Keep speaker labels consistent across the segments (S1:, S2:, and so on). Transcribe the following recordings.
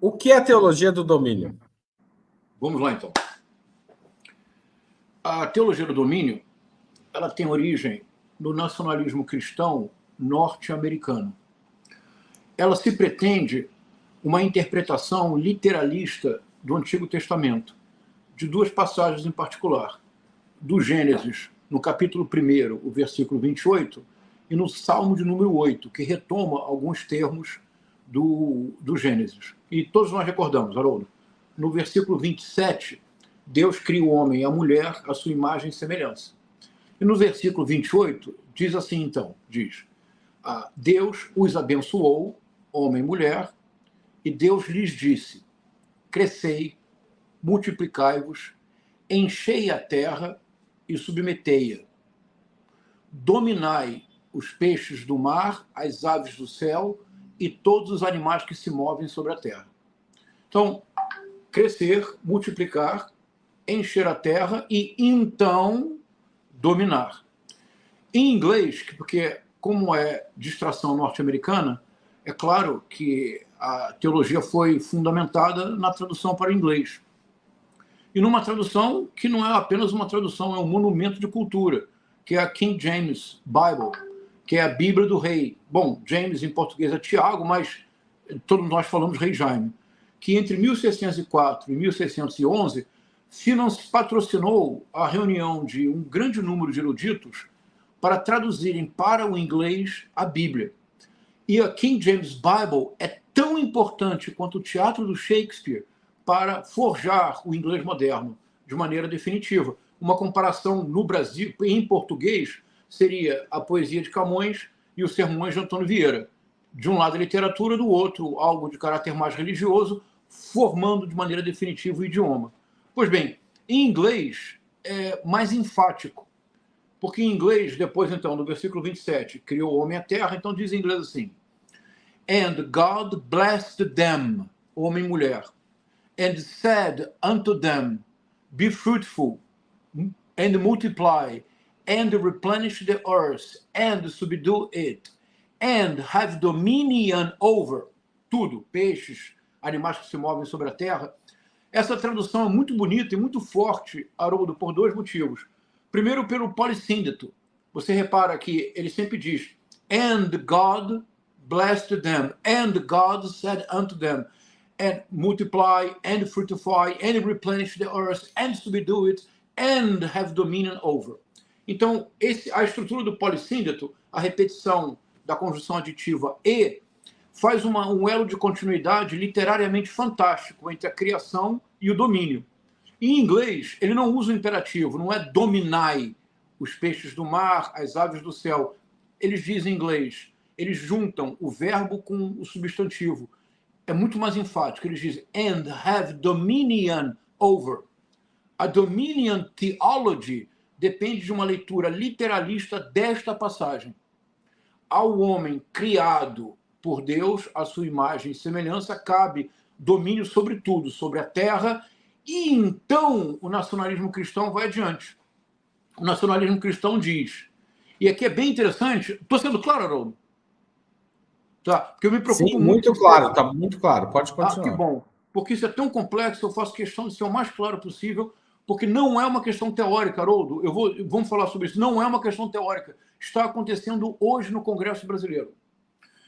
S1: O que é a teologia do domínio?
S2: Vamos lá, então. A teologia do domínio, ela tem origem no nacionalismo cristão norte-americano. Ela se pretende uma interpretação literalista do Antigo Testamento, de duas passagens em particular, do Gênesis, no capítulo 1, o versículo 28, e no Salmo de número 8, que retoma alguns termos do Gênesis. E todos nós recordamos, Haroldo, no versículo 27, Deus cria o homem e a mulher à sua imagem e semelhança. E no versículo 28, diz assim então, Deus os abençoou, homem e mulher, e Deus lhes disse, crescei, multiplicai-vos, enchei a terra e submetei-a. Dominai os peixes do mar, as aves do céu e todos os animais que se movem sobre a terra. Então, crescer, multiplicar, encher a terra e então dominar. Em inglês, porque como é distração norte-americana, é claro que a teologia foi fundamentada na tradução para o inglês. E numa tradução que não é apenas uma tradução, é um monumento de cultura, que é a King James Bible, que é a Bíblia do Rei. Bom, James em português é Tiago, mas todos nós falamos Rei Jaime, que entre 1604 e 1611 patrocinou a reunião de um grande número de eruditos para traduzirem para o inglês a Bíblia. E a King James Bible é tão importante quanto o teatro do Shakespeare para forjar o inglês moderno de maneira definitiva. Uma comparação no Brasil, em português, seria a poesia de Camões e os sermões de Antônio Vieira. De um lado a literatura, do outro algo de caráter mais religioso, formando de maneira definitiva o idioma. Pois bem, em inglês é mais enfático, porque em inglês, depois então, no versículo 27, criou o homem e a terra, então diz em inglês assim, And God blessed them, homem e mulher, and said unto them, Be fruitful, and multiply, and replenish the earth, and subdue it, and have dominion over, tudo, peixes, animais que se movem sobre a terra. Essa tradução é muito bonita e muito forte, Haroldo, por dois motivos. Primeiro, pelo polissíndeto. Você repara que ele sempre diz, And God blessed them, and God said unto them, and multiply, and fructify, and replenish the earth, and subdue it, and have dominion over. Então, a estrutura do polissíndeto, a repetição da conjunção aditiva e, faz um elo de continuidade literariamente fantástico entre a criação e o domínio. Em inglês, ele não usa o imperativo, não é dominai os peixes do mar, as aves do céu. Eles dizem em inglês, eles juntam o verbo com o substantivo. É muito mais enfático. Eles dizem, and have dominion over. A dominion theology depende de uma leitura literalista desta passagem. Ao homem criado por Deus, a sua imagem e semelhança, cabe domínio sobre tudo, sobre a terra, e então o nacionalismo cristão vai adiante. O nacionalismo cristão diz, e aqui é bem interessante, estou sendo claro, Haroldo? Tá? Porque eu me preocupo
S1: Sim, muito claro, está muito claro, pode continuar.
S2: Que bom, porque isso é tão complexo, eu faço questão de ser o mais claro possível, porque não é uma questão teórica, Haroldo, vamos falar sobre isso, não é uma questão teórica, está acontecendo hoje no Congresso Brasileiro.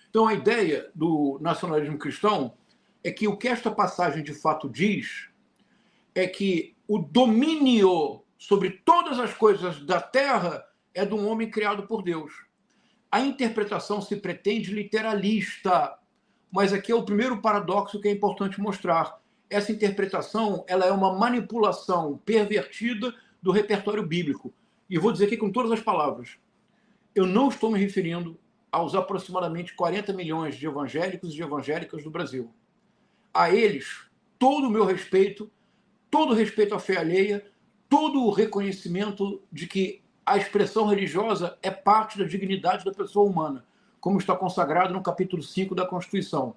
S2: Então, a ideia do nacionalismo cristão é que o que esta passagem de fato diz é que o domínio sobre todas as coisas da terra é de um homem criado por Deus. A interpretação se pretende literalista, mas aqui é o primeiro paradoxo que é importante mostrar. Essa interpretação ela é uma manipulação pervertida do repertório bíblico. E vou dizer aqui com todas as palavras. Eu não estou me referindo aos aproximadamente 40 milhões de evangélicos e de evangélicas do Brasil. A eles, todo o meu respeito, todo o respeito à fé alheia, todo o reconhecimento de que a expressão religiosa é parte da dignidade da pessoa humana, como está consagrado no capítulo 5 da Constituição.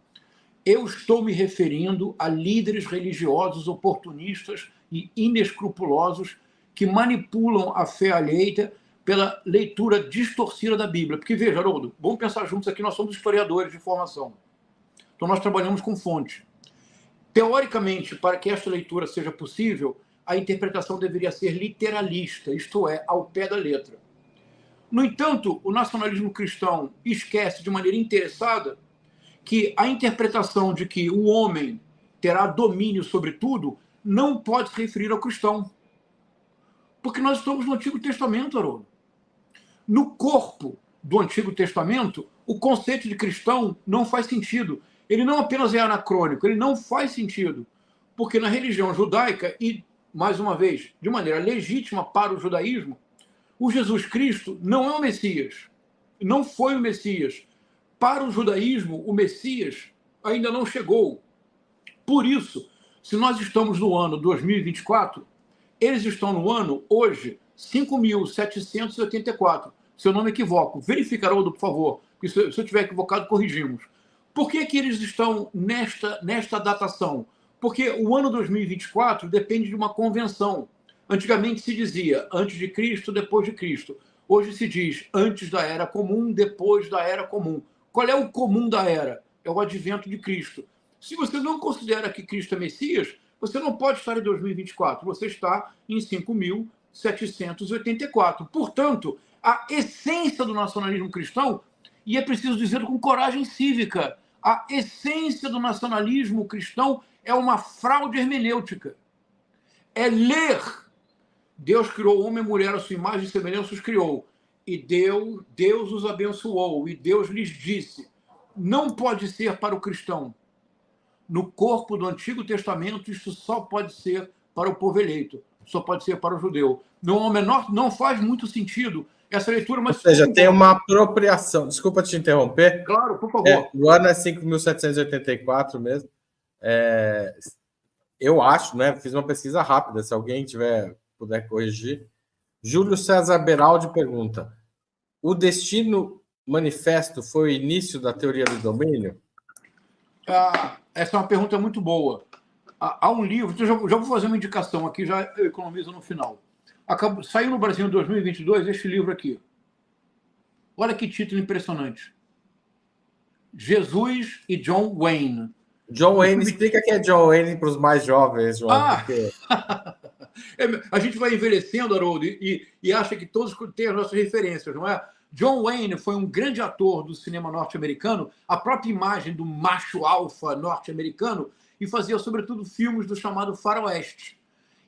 S2: Eu estou me referindo a líderes religiosos oportunistas e inescrupulosos que manipulam a fé alheia pela leitura distorcida da Bíblia. Porque, veja, Haroldo, vamos pensar juntos aqui, nós somos historiadores de formação. Então, nós trabalhamos com fonte. Teoricamente, para que esta leitura seja possível, a interpretação deveria ser literalista, isto é, ao pé da letra. No entanto, o nacionalismo cristão esquece de maneira interessada que a interpretação de que o homem terá domínio sobre tudo não pode se referir ao cristão. Porque nós estamos no Antigo Testamento, Haroldo. No corpo do Antigo Testamento, o conceito de cristão não faz sentido. Ele não apenas é anacrônico, ele não faz sentido. Porque na religião judaica, e, mais uma vez, de maneira legítima para o judaísmo, o Jesus Cristo não é o Messias. Não foi o Messias. Para o judaísmo, o Messias ainda não chegou. Por isso, se nós estamos no ano 2024, eles estão no ano, hoje, 5.784. Se eu não me equivoco. Verifica, Haroldo, por favor. Porque se eu estiver equivocado, corrigimos. Por que eles estão nesta datação? Porque o ano 2024 depende de uma convenção. Antigamente se dizia antes de Cristo, depois de Cristo. Hoje se diz antes da Era Comum, depois da Era Comum. Qual é o comum da Era? É o advento de Cristo. Se você não considera que Cristo é Messias, você não pode estar em 2024. Você está em 5.784. Portanto, a essência do nacionalismo cristão, e é preciso dizer com coragem cívica, a essência do nacionalismo cristão é uma fraude hermenêutica. É ler. Deus criou o homem e mulher, a sua imagem e semelhança os criou. E Deus os abençoou. E Deus lhes disse. Não pode ser para o cristão. No corpo do Antigo Testamento, isso só pode ser para o povo eleito. Só pode ser para o judeu. Não faz muito sentido essa leitura, mas...
S1: Ou seja, tem uma apropriação. Desculpa te interromper.
S2: Claro, por favor.
S1: O ano é 5.784 mesmo. Eu acho, né? Fiz uma pesquisa rápida, se alguém puder corrigir. Júlio César Beraldi pergunta: o Destino Manifesto foi o início da teoria do domínio?
S2: Essa é uma pergunta muito boa. Há um livro, então já vou fazer uma indicação aqui, já eu economizo no final. Saiu no Brasil em 2022 este livro aqui. Olha que título impressionante. Jesus e John Wayne.
S1: John Wayne, explica que é John Wayne para os mais jovens, João. Porque...
S2: a gente vai envelhecendo, Haroldo, e acha que todos têm as nossas referências, não é? John Wayne foi um grande ator do cinema norte-americano, a própria imagem do macho alfa norte-americano, e fazia, sobretudo, filmes do chamado faroeste.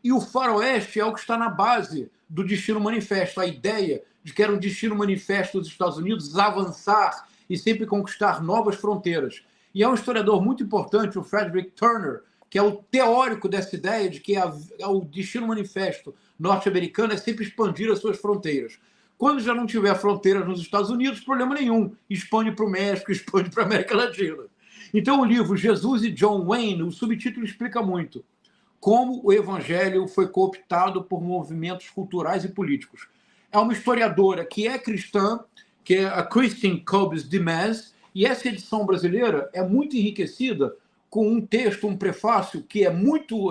S2: E o faroeste é o que está na base do Destino Manifesto, a ideia de que era um destino manifesto dos Estados Unidos avançar e sempre conquistar novas fronteiras. E é um historiador muito importante, o Frederick Turner, que é o teórico dessa ideia de que o destino manifesto norte-americano é sempre expandir as suas fronteiras. Quando já não tiver fronteiras nos Estados Unidos, problema nenhum. Expande para o México, expande para a América Latina. Então, o livro Jesus e John Wayne, o subtítulo explica muito como o evangelho foi cooptado por movimentos culturais e políticos. É uma historiadora que é cristã, que é a Christine Kobes de Metz, e essa edição brasileira é muito enriquecida com um texto, um prefácio, que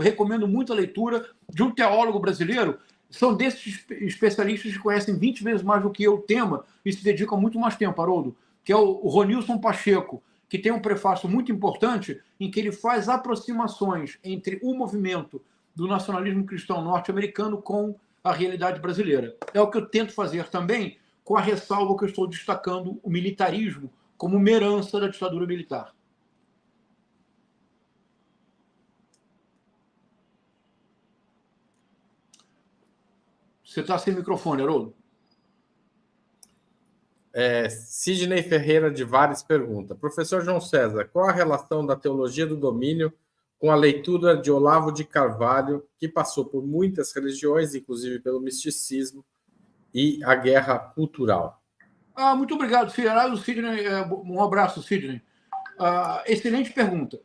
S2: recomendo muito a leitura, de um teólogo brasileiro. São desses especialistas que conhecem 20 vezes mais do que eu o tema e se dedicam muito mais tempo, Haroldo, que é o Ronilson Pacheco, que tem um prefácio muito importante em que ele faz aproximações entre o movimento do nacionalismo cristão norte-americano com a realidade brasileira. É o que eu tento fazer também, com a ressalva que eu estou destacando o militarismo como uma herança da ditadura militar. Você está sem microfone, Haroldo.
S1: Sidney Ferreira de Vares pergunta: professor João César, qual a relação da teologia do domínio com a leitura de Olavo de Carvalho, que passou por muitas religiões, inclusive pelo misticismo e a guerra cultural?
S2: Muito obrigado, Sidney. Um abraço, Sidney. Excelente pergunta.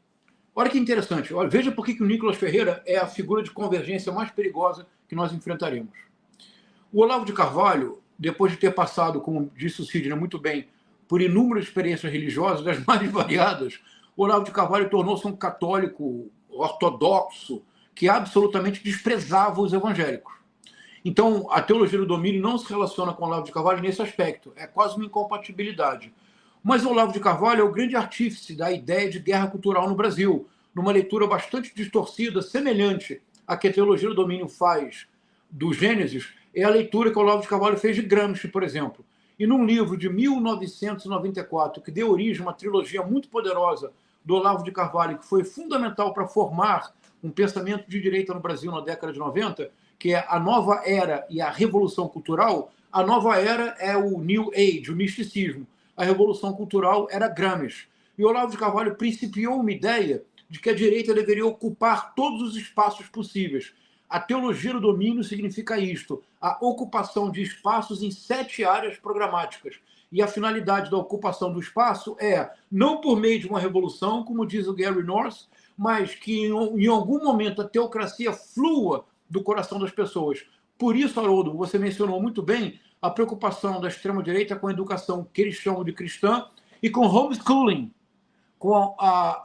S2: Olha que interessante. Veja por que o Nicolas Ferreira é a figura de convergência mais perigosa que nós enfrentaremos. O Olavo de Carvalho, depois de ter passado, como disse o Sidney muito bem, por inúmeras experiências religiosas, das mais variadas, o Olavo de Carvalho tornou-se um católico ortodoxo que absolutamente desprezava os evangélicos. Então, a teologia do domínio não se relaciona com o Olavo de Carvalho nesse aspecto. É quase uma incompatibilidade. Mas o Olavo de Carvalho é o grande artífice da ideia de guerra cultural no Brasil. numa leitura bastante distorcida, semelhante à que a teologia do domínio faz do Gênesis, é a leitura que o Olavo de Carvalho fez de Gramsci, por exemplo. E num livro de 1994, que deu origem a uma trilogia muito poderosa do Olavo de Carvalho, que foi fundamental para formar um pensamento de direita no Brasil na década de 90, que é a nova era e a revolução cultural. A nova era é o New Age, o misticismo. A revolução cultural era Gramsci. E o Olavo de Carvalho principiou uma ideia de que a direita deveria ocupar todos os espaços possíveis. A teologia do domínio significa isto, a ocupação de espaços em 7 áreas programáticas. E a finalidade da ocupação do espaço é, não por meio de uma revolução, como diz o Gary North, mas que em algum momento a teocracia flua do coração das pessoas. Por isso, Haroldo, você mencionou muito bem a preocupação da extrema-direita com a educação que eles chamam de cristã e com homeschooling, com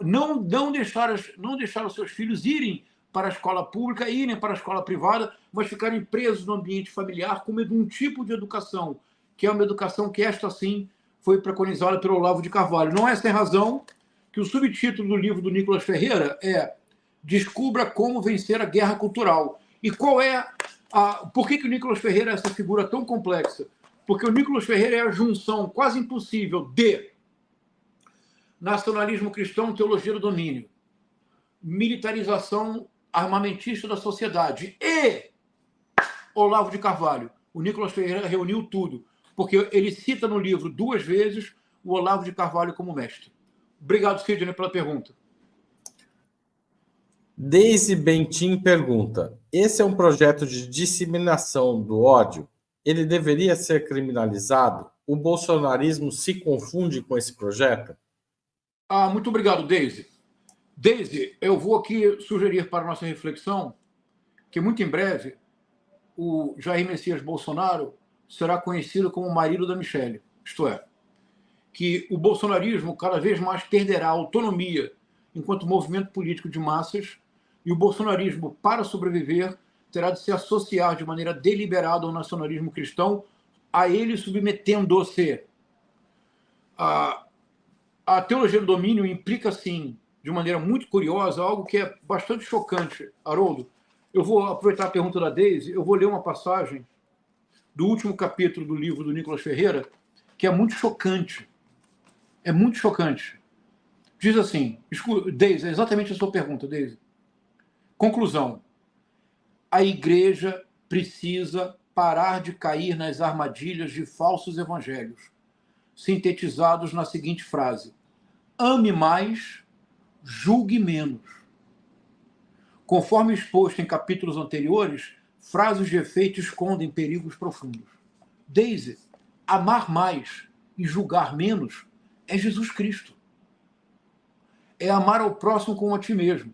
S2: não deixar os seus filhos irem para a escola pública, irem para a escola privada, mas ficarem presos no ambiente familiar com um tipo de educação, que é uma educação que esta, sim, foi preconizada pelo Olavo de Carvalho. Não é sem razão que o subtítulo do livro do Nicolas Ferreira é Descubra como vencer a guerra cultural. E qual é por que o Nicolas Ferreira é essa figura tão complexa? Porque o Nicolas Ferreira é a junção quase impossível de nacionalismo cristão, teologia do domínio, militarização armamentista da sociedade e Olavo de Carvalho. O Nicolas Ferreira reuniu tudo, porque ele cita no livro 2 vezes o Olavo de Carvalho como mestre. Obrigado, Sidney, pela pergunta.
S1: Deise Bentin pergunta: esse é um projeto de disseminação do ódio? Ele deveria ser criminalizado? O bolsonarismo se confunde com esse projeto?
S2: Muito obrigado, Deise. Deise, eu vou aqui sugerir para a nossa reflexão que muito em breve o Jair Messias Bolsonaro será conhecido como o marido da Michelle. Isto é, que o bolsonarismo cada vez mais perderá autonomia enquanto movimento político de massas e o bolsonarismo, para sobreviver, terá de se associar de maneira deliberada ao nacionalismo cristão, a ele submetendo-se. A teologia do domínio implica, sim, de maneira muito curiosa, algo que é bastante chocante. Haroldo, eu vou aproveitar a pergunta da Deise, eu vou ler uma passagem do último capítulo do livro do Nicolas Ferreira, que é muito chocante. É muito chocante. Diz assim, Deise, é exatamente a sua pergunta, Deise. Conclusão. A igreja precisa parar de cair nas armadilhas de falsos evangelhos, sintetizados na seguinte frase: ame mais, julgue menos. Conforme exposto em capítulos anteriores, frases de efeito escondem perigos profundos. Deise, amar mais e julgar menos é Jesus Cristo. É amar ao próximo como a ti mesmo.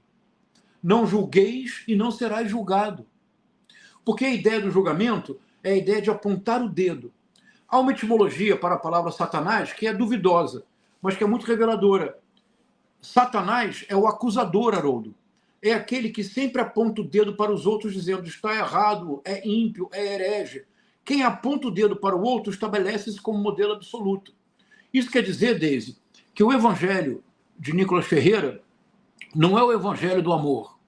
S2: Não julgueis e não serás julgado. Porque a ideia do julgamento é a ideia de apontar o dedo. Há uma etimologia para a palavra Satanás que é duvidosa, mas que é muito reveladora. Satanás é o acusador, Haroldo. É aquele que sempre aponta o dedo para os outros, dizendo está errado, é ímpio, é herege. Quem aponta o dedo para o outro estabelece-se como modelo absoluto. Isso quer dizer, Deise, que o evangelho de Nicolas Ferreira não é o evangelho do amor.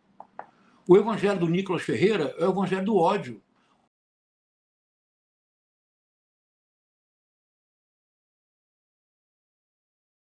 S2: O evangelho do Nicolas Ferreira é o evangelho do ódio.